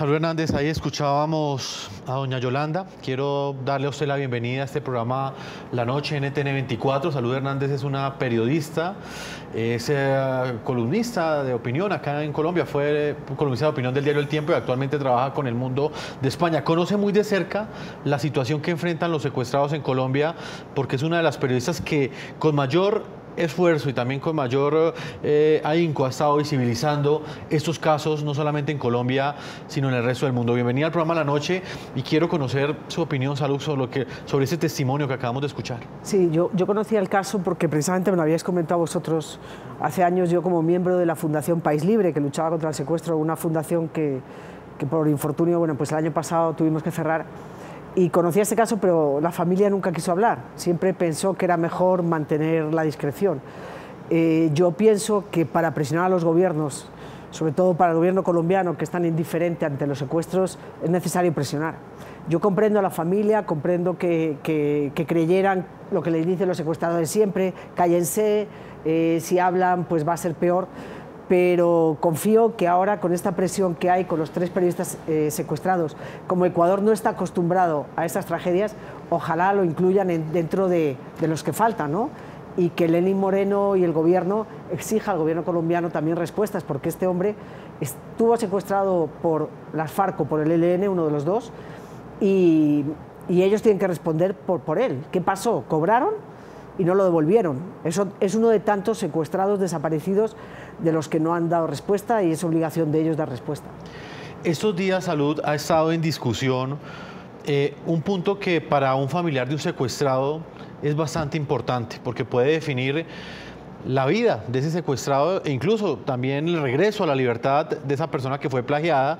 Salud Hernández, ahí escuchábamos a doña Yolanda. Quiero darle a usted la bienvenida a este programa La Noche NTN 24. Salud Hernández es una periodista, es columnista de opinión acá en Colombia, fue columnista de opinión del diario El Tiempo y actualmente trabaja con El Mundo de España. Conoce muy de cerca la situación que enfrentan los secuestrados en Colombia porque es una de las periodistas que con mayor esfuerzo y también con mayor ahínco ha estado visibilizando estos casos, no solamente en Colombia, sino en el resto del mundo. Bienvenida al programa La Noche y quiero conocer su opinión, Salud, sobre ese testimonio que acabamos de escuchar. Sí, yo conocía el caso porque precisamente me lo habíais comentado vosotros hace años, yo como miembro de la Fundación País Libre, que luchaba contra el secuestro, una fundación que por infortunio, bueno, pues el año pasado tuvimos que cerrar. Y conocía este caso, pero la familia nunca quiso hablar. Siempre pensó que era mejor mantener la discreción. Yo pienso que para presionar a los gobiernos, sobre todo para el gobierno colombiano, que es tan indiferente ante los secuestros, es necesario presionar. Yo comprendo a la familia, comprendo que creyeran lo que les dicen los secuestradores siempre, cállense, si hablan pues va a ser peor. Pero confío que ahora, con esta presión que hay con los 3 periodistas secuestrados, como Ecuador no está acostumbrado a estas tragedias, ojalá lo incluyan dentro de los que faltan, ¿no? Y que Lenín Moreno y el gobierno exija al gobierno colombiano también respuestas, porque este hombre estuvo secuestrado por las FARC o por el ELN, uno de los dos, y ellos tienen que responder por él. ¿Qué pasó? ¿Cobraron? Y no lo devolvieron. Eso es uno de tantos secuestrados, desaparecidos, de los que no han dado respuesta y es obligación de ellos dar respuesta. Estos días, Salud, ha estado en discusión un punto que para un familiar de un secuestrado es bastante importante porque puede definir la vida de ese secuestrado e incluso también el regreso a la libertad de esa persona que fue plagiada,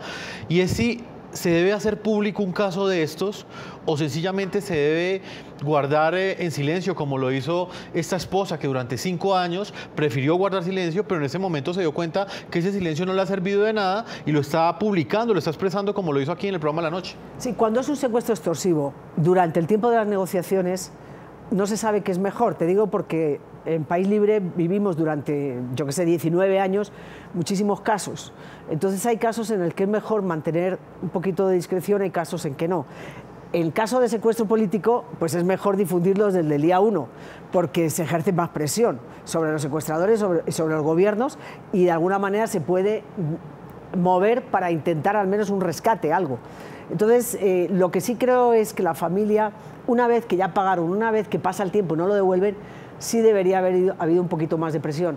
y es si ¿se debe hacer público un caso de estos o sencillamente se debe guardar en silencio, como lo hizo esta esposa que durante 5 años prefirió guardar silencio, pero en ese momento se dio cuenta que ese silencio no le ha servido de nada y lo está publicando, lo está expresando como lo hizo aquí en el programa La Noche? Sí, cuando es un secuestro extorsivo, durante el tiempo de las negociaciones no se sabe qué es mejor. Te digo porque en País Libre vivimos durante, yo que sé, 19 años, muchísimos casos. Entonces hay casos en el que es mejor mantener un poquito de discreción, hay casos en que no. En caso de secuestro político, pues es mejor difundirlos desde el día 1, porque se ejerce más presión sobre los secuestradores, sobre los gobiernos, y de alguna manera se puede mover para intentar al menos un rescate, algo. Entonces, lo que sí creo es que la familia, una vez que ya pagaron, una vez que pasa el tiempo y no lo devuelven, sí debería haber habido un poquito más de presión.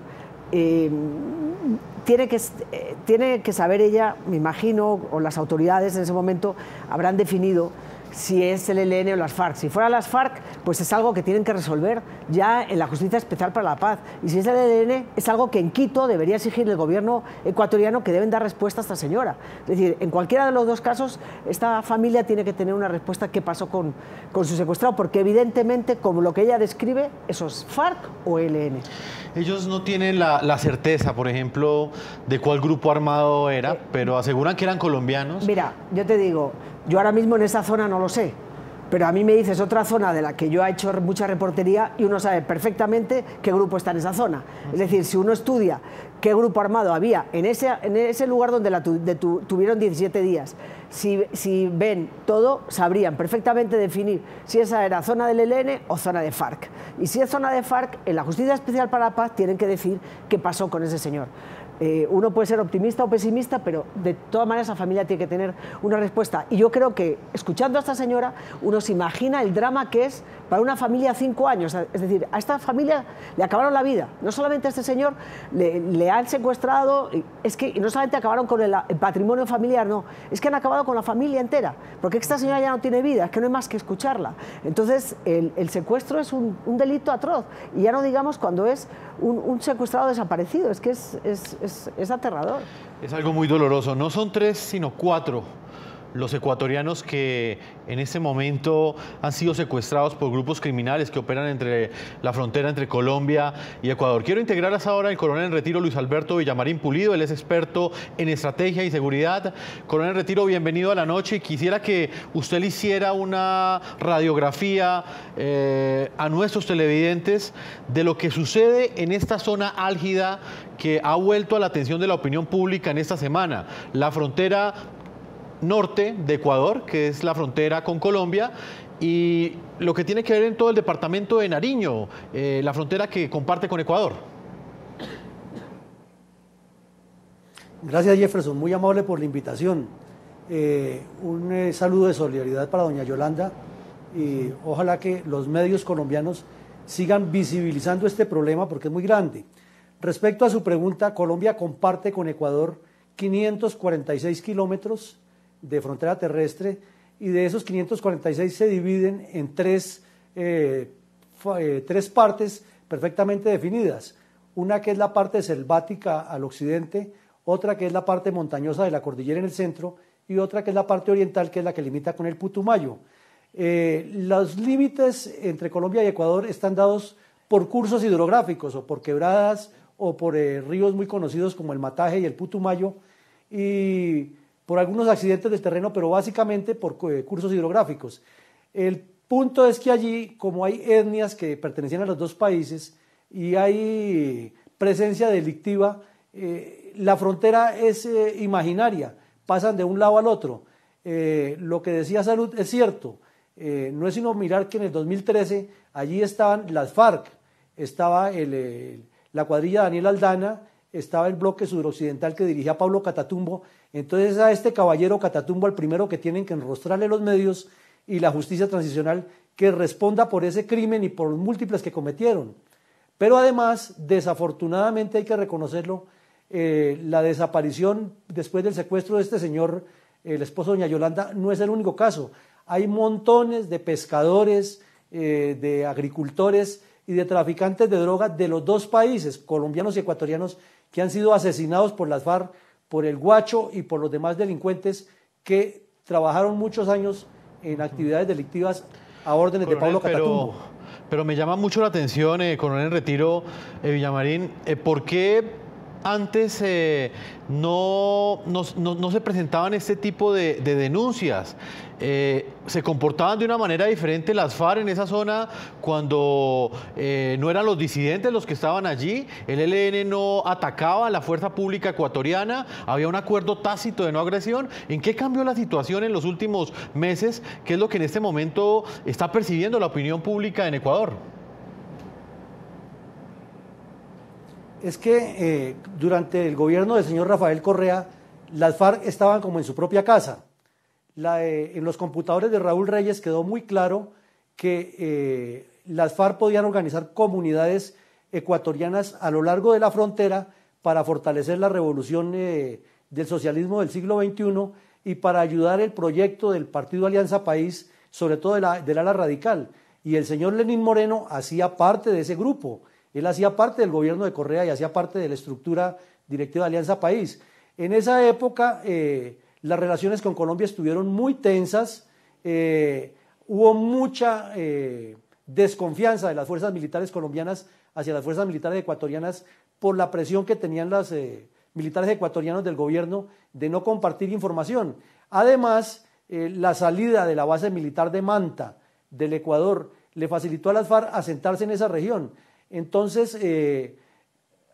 Tiene que saber ella, me imagino, o las autoridades en ese momento habrán definido si es el ELN o las FARC. Si fuera las FARC, pues es algo que tienen que resolver ya en la Justicia Especial para la Paz. Y si es el ELN, es algo que en Quito debería exigir el gobierno ecuatoriano, que deben dar respuesta a esta señora. Es decir, en cualquiera de los dos casos, esta familia tiene que tener una respuesta qué pasó con su secuestrado, porque evidentemente, como lo que ella describe, eso es FARC o ELN. Ellos no tienen la certeza, por ejemplo, de cuál grupo armado era, pero aseguran que eran colombianos. Mira, yo te digo, yo ahora mismo en esa zona no lo sé, pero a mí me dices otra zona de la que yo he hecho mucha reportería y uno sabe perfectamente qué grupo está en esa zona. Es decir, si uno estudia qué grupo armado había en ese lugar donde tuvieron 17 días, si ven todo, sabrían perfectamente definir si esa era zona del ELN o zona de FARC. Y si es zona de FARC, en la Justicia Especial para la Paz tienen que decir qué pasó con ese señor. Uno puede ser optimista o pesimista, pero de todas maneras la familia tiene que tener una respuesta. Y yo creo que, escuchando a esta señora, uno se imagina el drama que es para una familia de 5 años. Es decir, a esta familia le acabaron la vida. No solamente a este señor le han secuestrado, es que no solamente acabaron con el patrimonio familiar, no, es que han acabado con la familia entera, porque esta señora ya no tiene vida, es que no hay más que escucharla. Entonces, el secuestro es un delito atroz, y ya no digamos cuando es un secuestrado desaparecido, es que es aterrador. Es algo muy doloroso. No son 3, sino 4 los ecuatorianos que en este momento han sido secuestrados por grupos criminales que operan entre la frontera entre Colombia y Ecuador. Quiero integrar hasta ahora al coronel en retiro Luis Alberto Villamarín Pulido. Él es experto en estrategia y seguridad. Coronel en retiro, bienvenido a La Noche. Quisiera que usted le hiciera una radiografía a nuestros televidentes de lo que sucede en esta zona álgida que ha vuelto a la atención de la opinión pública en esta semana. La frontera norte de Ecuador, que es la frontera con Colombia, y lo que tiene que ver en todo el departamento de Nariño, la frontera que comparte con Ecuador. Gracias, Jefferson, muy amable por la invitación. Un saludo de solidaridad para doña Yolanda y ojalá que los medios colombianos sigan visibilizando este problema porque es muy grande. Respecto a su pregunta, Colombia comparte con Ecuador 546 kilómetros de frontera terrestre y de esos 546 se dividen en tres partes perfectamente definidas. Una que es la parte selvática al occidente, otra que es la parte montañosa de la cordillera en el centro y otra que es la parte oriental, que es la que limita con el Putumayo. Los límites entre Colombia y Ecuador están dados por cursos hidrográficos o por quebradas o por ríos muy conocidos como el Mataje y el Putumayo y por algunos accidentes del terreno, pero básicamente por cursos hidrográficos. El punto es que allí, como hay etnias que pertenecían a los dos países y hay presencia delictiva, la frontera es imaginaria, pasan de un lado al otro. Lo que decía Salud es cierto, no es sino mirar que en el 2013 allí estaban las FARC, estaba la cuadrilla Daniel Aldana, estaba el bloque suroccidental que dirigía Pablo Catatumbo. Entonces a este caballero Catatumbo al primero que tienen que enrostrarle los medios y la justicia transicional que responda por ese crimen y por los múltiples que cometieron. Pero además, desafortunadamente hay que reconocerlo, la desaparición después del secuestro de este señor, el esposo de doña Yolanda, no es el único caso. Hay montones de pescadores, de agricultores y de traficantes de drogas de los dos países, colombianos y ecuatorianos, que han sido asesinados por las FARC, por el Guacho y por los demás delincuentes que trabajaron muchos años en actividades delictivas a órdenes de Pablo Catatumbo. Pero me llama mucho la atención, coronel en retiro, Villamarín, ¿por qué antes no se presentaban este tipo de denuncias? ¿Se comportaban de una manera diferente las FARC en esa zona cuando no eran los disidentes los que estaban allí? ¿El ELN no atacaba a la fuerza pública ecuatoriana? ¿Había un acuerdo tácito de no agresión? ¿En qué cambió la situación en los últimos meses? ¿Qué es lo que en este momento está percibiendo la opinión pública en Ecuador? Es que durante el gobierno del señor Rafael Correa, las FARC estaban como en su propia casa. En los computadores de Raúl Reyes quedó muy claro que las FARC podían organizar comunidades ecuatorianas a lo largo de la frontera para fortalecer la revolución del socialismo del siglo XXI y para ayudar el proyecto del Partido Alianza País, sobre todo del ala radical. Y el señor Lenín Moreno hacía parte de ese grupo. Él hacía parte del gobierno de Correa y hacía parte de la estructura directiva de Alianza País. En esa época las relaciones con Colombia estuvieron muy tensas, hubo mucha desconfianza de las fuerzas militares colombianas hacia las fuerzas militares ecuatorianas por la presión que tenían los militares ecuatorianos del gobierno de no compartir información. Además, la salida de la base militar de Manta del Ecuador le facilitó a las FARC asentarse en esa región. Entonces,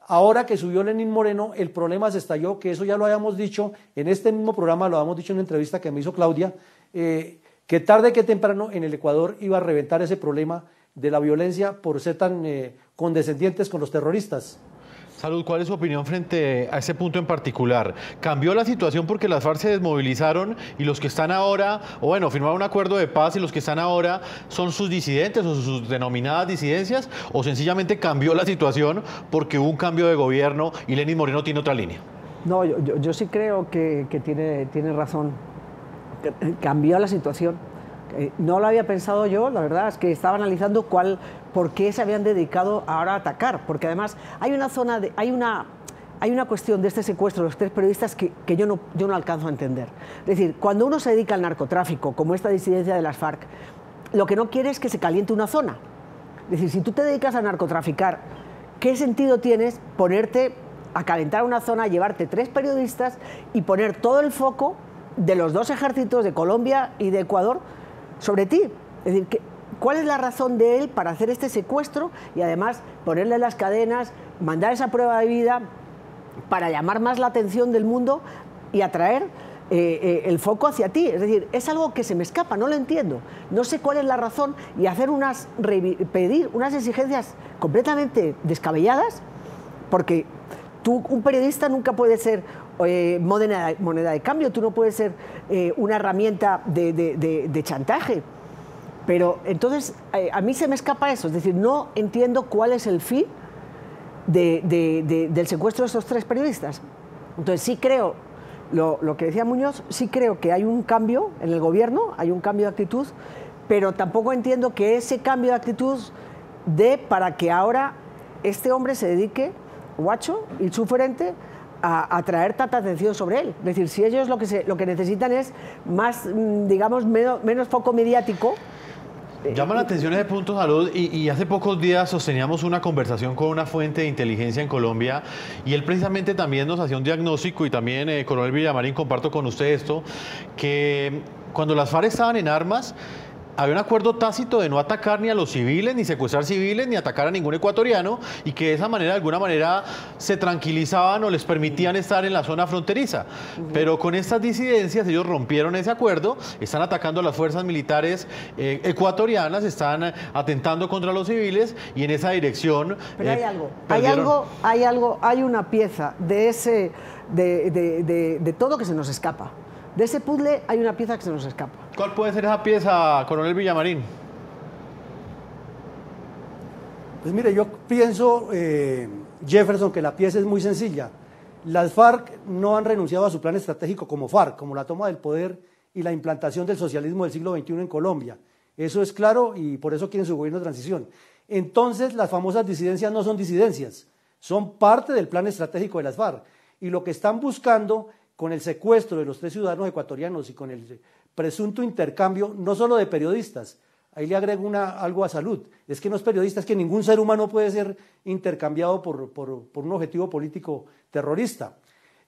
ahora que subió Lenín Moreno, el problema se estalló, que eso ya lo habíamos dicho en este mismo programa, lo habíamos dicho en una entrevista que me hizo Claudia, que tarde que temprano en el Ecuador iba a reventar ese problema de la violencia por ser tan condescendientes con los terroristas. Salud, ¿cuál es su opinión frente a ese punto en particular? ¿Cambió la situación porque las FARC se desmovilizaron y los que están ahora, o bueno, firmaron un acuerdo de paz y los que están ahora son sus disidentes o sus denominadas disidencias? ¿O sencillamente cambió la situación porque hubo un cambio de gobierno y Lenín Moreno tiene otra línea? No, yo sí creo que tiene razón. Cambió la situación. No lo había pensado yo, la verdad es que estaba analizando por qué se habían dedicado ahora a atacar, porque además hay una cuestión de este secuestro de los tres periodistas que yo no alcanzo a entender. Es decir, cuando uno se dedica al narcotráfico, como esta disidencia de las FARC, lo que no quiere es que se caliente una zona. Es decir, si tú te dedicas a narcotraficar, ¿qué sentido tienes ponerte a calentar una zona, llevarte tres periodistas y poner todo el foco de los dos ejércitos de Colombia y de Ecuador sobre ti? Es decir, ¿cuál es la razón de él para hacer este secuestro y además ponerle las cadenas, mandar esa prueba de vida para llamar más la atención del mundo y atraer el foco hacia ti. Es decir, es algo que se me escapa, no lo entiendo. No sé cuál es la razón y hacer pedir unas exigencias completamente descabelladas, porque un periodista nunca puede ser moneda de cambio, tú no puedes ser una herramienta de chantaje. Pero entonces a mí se me escapa eso, es decir, no entiendo cuál es el fin del secuestro de estos 3 periodistas. Entonces sí creo, lo que decía Muñoz, sí creo que hay un cambio en el gobierno, hay un cambio de actitud, pero tampoco entiendo que ese cambio de actitud dé para que ahora este hombre se dedique, Guacho y su gerente, a traer tanta atención sobre él. Es decir, si ellos lo que necesitan es más, digamos, menos foco mediático. Llama la atención ese punto, Salud, y hace pocos días sosteníamos una conversación con una fuente de inteligencia en Colombia y él precisamente también nos hacía un diagnóstico y también, Coronel Villamarín, comparto con usted esto, que cuando las FARC estaban en armas, había un acuerdo tácito de no atacar ni a los civiles, ni secuestrar civiles, ni atacar a ningún ecuatoriano, y que de esa manera, de alguna manera, se tranquilizaban o les permitían estar en la zona fronteriza. Pero con estas disidencias, ellos rompieron ese acuerdo, están atacando a las fuerzas militares ecuatorianas, están atentando contra los civiles, y en esa dirección... Pero hay una pieza de todo que se nos escapa. De ese puzzle hay una pieza que se nos escapa. ¿Cuál puede ser esa pieza, Coronel Villamarín? Pues mire, yo pienso, Jefferson, que la pieza es muy sencilla. Las FARC no han renunciado a su plan estratégico como FARC, como la toma del poder y la implantación del socialismo del siglo XXI en Colombia. Eso es claro y por eso quieren su gobierno de transición. Entonces, las famosas disidencias no son disidencias, son parte del plan estratégico de las FARC. Y lo que están buscando con el secuestro de los 3 ciudadanos ecuatorianos y con el presunto intercambio, no solo de periodistas, ahí le agrego algo a Salud, es que no es periodista, es que ningún ser humano puede ser intercambiado por un objetivo político terrorista.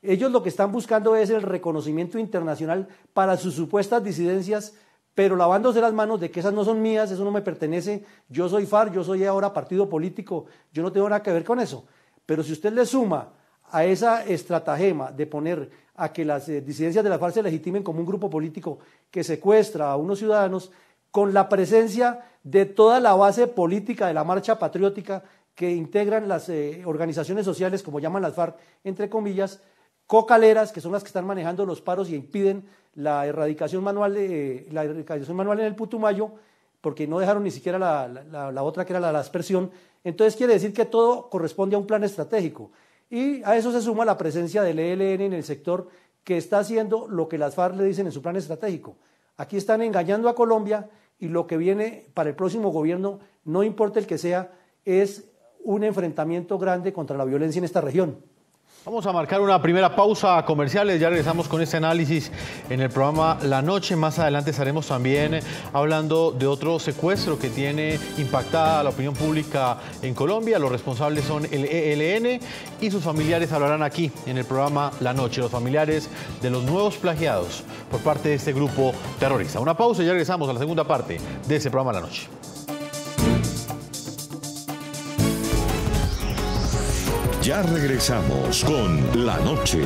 Ellos lo que están buscando es el reconocimiento internacional para sus supuestas disidencias, pero lavándose las manos de que esas no son mías, eso no me pertenece, yo soy FARC, yo soy ahora partido político, yo no tengo nada que ver con eso. Pero si usted le suma a esa estratagema de poner a que las disidencias de la FARC se legitimen como un grupo político que secuestra a unos ciudadanos, con la presencia de toda la base política de la marcha patriótica que integran las organizaciones sociales, como llaman las FARC, entre comillas, cocaleras, que son las que están manejando los paros y impiden la erradicación manual en el Putumayo, porque no dejaron ni siquiera la otra, que era la aspersión. Entonces quiere decir que todo corresponde a un plan estratégico. Y a eso se suma la presencia del ELN en el sector, que está haciendo lo que las FARC le dicen en su plan estratégico. Aquí están engañando a Colombia y lo que viene para el próximo gobierno, no importa el que sea, es un enfrentamiento grande contra la violencia en esta región. Vamos a marcar una primera pausa comerciales, ya regresamos con este análisis en el programa La Noche. Más adelante estaremos también hablando de otro secuestro que tiene impactada la opinión pública en Colombia. Los responsables son el ELN y sus familiares hablarán aquí en el programa La Noche, los familiares de los nuevos plagiados por parte de este grupo terrorista. Una pausa y ya regresamos a la segunda parte de este programa La Noche. Ya regresamos con La Noche.